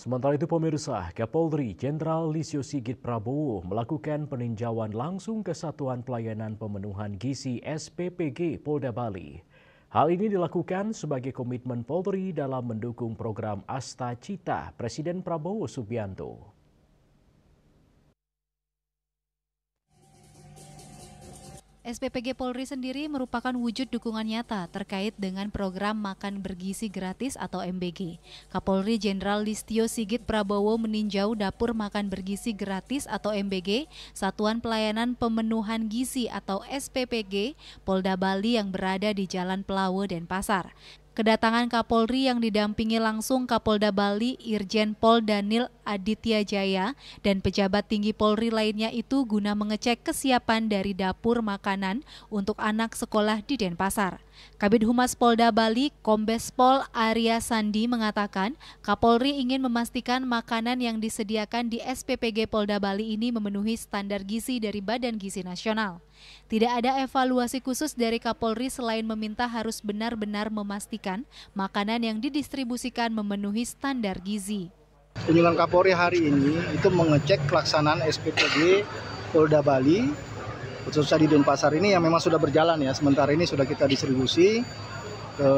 Sementara itu pemirsa, Kapolri Jenderal Listio Sigit Prabowo melakukan peninjauan langsung ke Satuan Pelayanan Pemenuhan Gizi SPPG Polda Bali. Hal ini dilakukan sebagai komitmen Polri dalam mendukung program Asta Cita Presiden Prabowo Subianto. SPPG Polri sendiri merupakan wujud dukungan nyata terkait dengan program Makan Bergizi Gratis atau MBG. Kapolri Jenderal Listio Sigit Prabowo meninjau dapur makan bergizi gratis atau MBG, Satuan Pelayanan Pemenuhan Gizi atau SPPG Polda Bali yang berada di Jalan Pelawe, Denpasar. Kedatangan Kapolri yang didampingi langsung Kapolda Bali Irjen Pol Danil Aditya Jaya dan pejabat tinggi Polri lainnya itu guna mengecek kesiapan dari dapur makanan untuk anak sekolah di Denpasar. Kabid Humas Polda Bali Kombes Pol Arya Sandi mengatakan Kapolri ingin memastikan makanan yang disediakan di SPPG Polda Bali ini memenuhi standar gizi dari Badan Gizi Nasional. Tidak ada evaluasi khusus dari Kapolri selain meminta harus benar-benar memastikan makanan yang didistribusikan memenuhi standar gizi. Kunjungan Kapolri hari ini itu mengecek pelaksanaan SPPG Polda Bali, khususnya di Denpasar ini yang memang sudah berjalan ya. Sementara ini sudah kita distribusi ke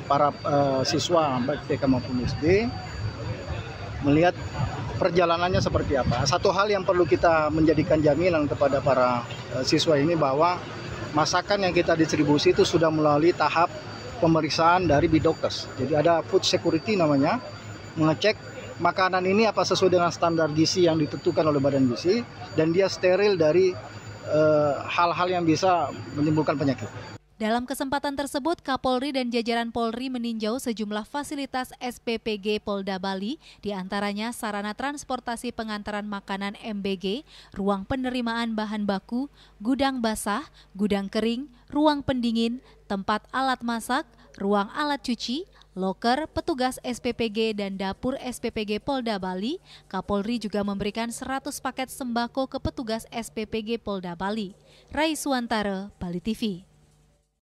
para siswa baik TK maupun SD, melihat perjalanannya seperti apa. Satu hal yang perlu kita menjadikan jaminan kepada para siswa ini bahwa masakan yang kita distribusi itu sudah melalui tahap pemeriksaan dari Bidokes. Jadi ada food security namanya, mengecek makanan ini apa sesuai dengan standar gizi yang ditentukan oleh Badan Gizi dan dia steril dari hal-hal yang bisa menimbulkan penyakit. Dalam kesempatan tersebut, Kapolri dan jajaran Polri meninjau sejumlah fasilitas SPPG Polda Bali, diantaranya sarana transportasi pengantaran makanan MBG, ruang penerimaan bahan baku, gudang basah, gudang kering, ruang pendingin, tempat alat masak, ruang alat cuci, loker, petugas SPPG dan dapur SPPG Polda Bali. Kapolri juga memberikan 100 paket sembako ke petugas SPPG Polda Bali. Rai Suwantara, Bali TV.